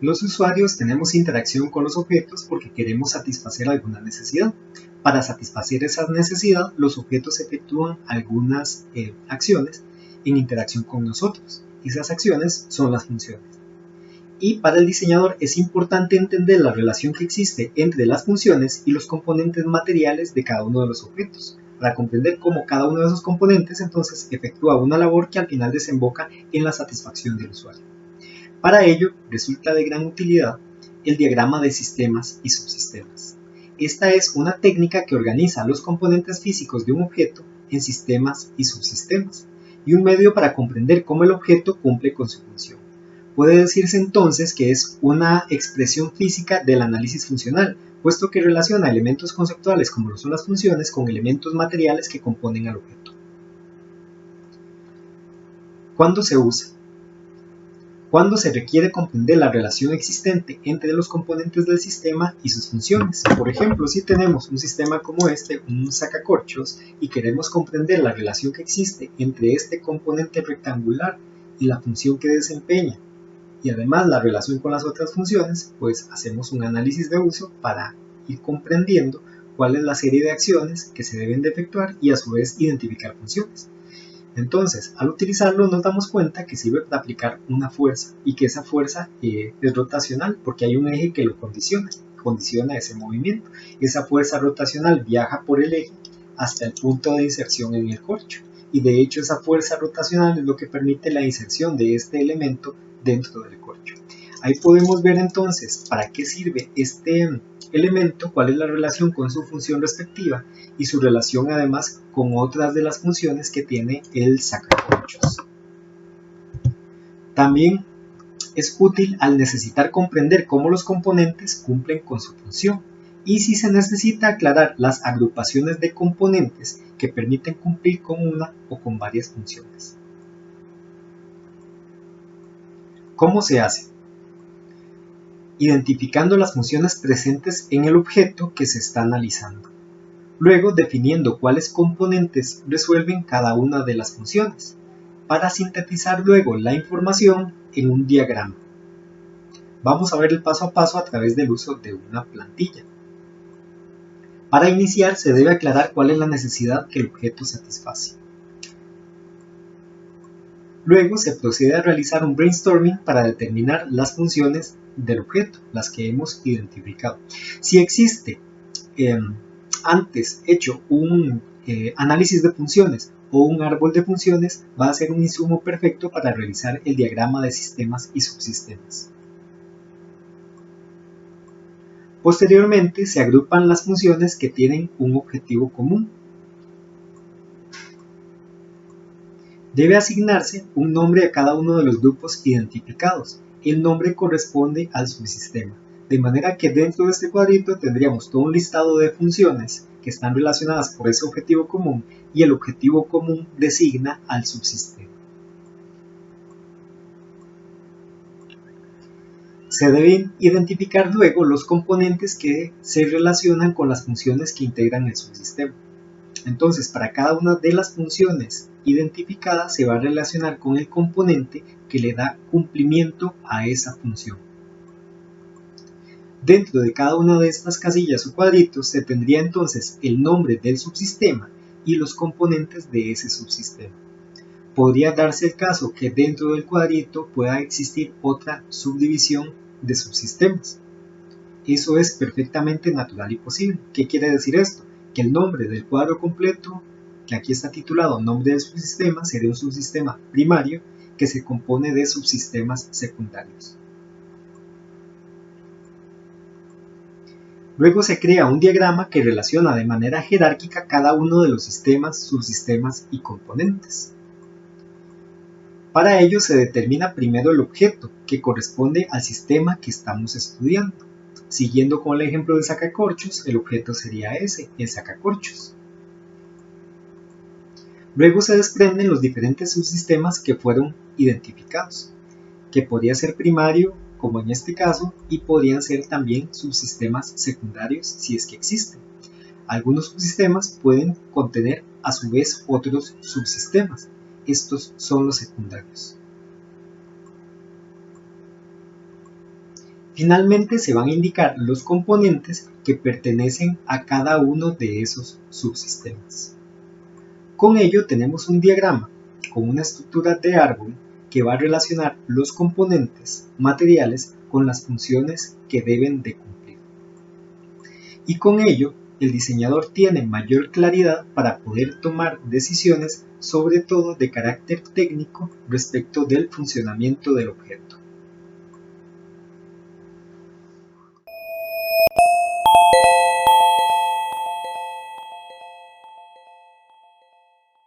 Los usuarios tenemos interacción con los objetos porque queremos satisfacer alguna necesidad. Para satisfacer esa necesidad, los objetos efectúan algunas acciones en interacción con nosotros. Esas acciones son las funciones. Y para el diseñador es importante entender la relación que existe entre las funciones y los componentes materiales de cada uno de los objetos, para comprender cómo cada uno de esos componentes entonces efectúa una labor que al final desemboca en la satisfacción del usuario. Para ello, resulta de gran utilidad el diagrama de sistemas y subsistemas. Esta es una técnica que organiza los componentes físicos de un objeto en sistemas y subsistemas, y un medio para comprender cómo el objeto cumple con su función. Puede decirse entonces que es una expresión física del análisis funcional, puesto que relaciona elementos conceptuales como lo son las funciones con elementos materiales que componen al objeto. ¿Cuándo se usa? Cuando se requiere comprender la relación existente entre los componentes del sistema y sus funciones. Por ejemplo, si tenemos un sistema como este, un sacacorchos, y queremos comprender la relación que existe entre este componente rectangular y la función que desempeña, y además la relación con las otras funciones, pues hacemos un análisis de uso para ir comprendiendo cuál es la serie de acciones que se deben de efectuar y a su vez identificar funciones. Entonces, al utilizarlo nos damos cuenta que sirve para aplicar una fuerza y que esa fuerza es rotacional porque hay un eje que lo condiciona ese movimiento. Esa fuerza rotacional viaja por el eje hasta el punto de inserción en el corcho y de hecho esa fuerza rotacional es lo que permite la inserción de este elemento dentro del corcho. Ahí podemos ver entonces para qué sirve este elemento, cuál es la relación con su función respectiva y su relación además con otras de las funciones que tiene el sacacorchos. También es útil al necesitar comprender cómo los componentes cumplen con su función y si se necesita aclarar las agrupaciones de componentes que permiten cumplir con una o con varias funciones. ¿Cómo se hace? Identificando las funciones presentes en el objeto que se está analizando. Luego definiendo cuáles componentes resuelven cada una de las funciones, para sintetizar luego la información en un diagrama. Vamos a ver el paso a paso a través del uso de una plantilla. Para iniciar se debe aclarar cuál es la necesidad que el objeto satisface. Luego se procede a realizar un brainstorming para determinar las funciones del objeto, las que hemos identificado. Si existe antes hecho un análisis de funciones o un árbol de funciones, va a ser un insumo perfecto para realizar el diagrama de sistemas y subsistemas. Posteriormente se agrupan las funciones que tienen un objetivo común. Debe asignarse un nombre a cada uno de los grupos identificados. El nombre corresponde al subsistema, de manera que dentro de este cuadrito tendríamos todo un listado de funciones que están relacionadas por ese objetivo común y el objetivo común designa al subsistema. Se deben identificar luego los componentes que se relacionan con las funciones que integran el subsistema. Entonces, para cada una de las funciones identificadas se va a relacionar con el componente que le da cumplimiento a esa función. Dentro de cada una de estas casillas o cuadritos se tendría entonces el nombre del subsistema y los componentes de ese subsistema. Podría darse el caso que dentro del cuadrito pueda existir otra subdivisión de subsistemas. Eso es perfectamente natural y posible. ¿Qué quiere decir esto? Que el nombre del cuadro completo, que aquí está titulado nombre del subsistema, sería un subsistema primario que se compone de subsistemas secundarios. Luego se crea un diagrama que relaciona de manera jerárquica cada uno de los sistemas, subsistemas y componentes. Para ello se determina primero el objeto, que corresponde al sistema que estamos estudiando. Siguiendo con el ejemplo del sacacorchos, el objeto sería ese, el sacacorchos. Luego se desprenden los diferentes subsistemas que fueron identificados, que podría ser primario, como en este caso, y podrían ser también subsistemas secundarios si es que existen. Algunos subsistemas pueden contener a su vez otros subsistemas. Estos son los secundarios. Finalmente se van a indicar los componentes que pertenecen a cada uno de esos subsistemas. Con ello tenemos un diagrama con una estructura de árbol que va a relacionar los componentes materiales con las funciones que deben de cumplir. Y con ello, el diseñador tiene mayor claridad para poder tomar decisiones, sobre todo de carácter técnico, respecto del funcionamiento del objeto.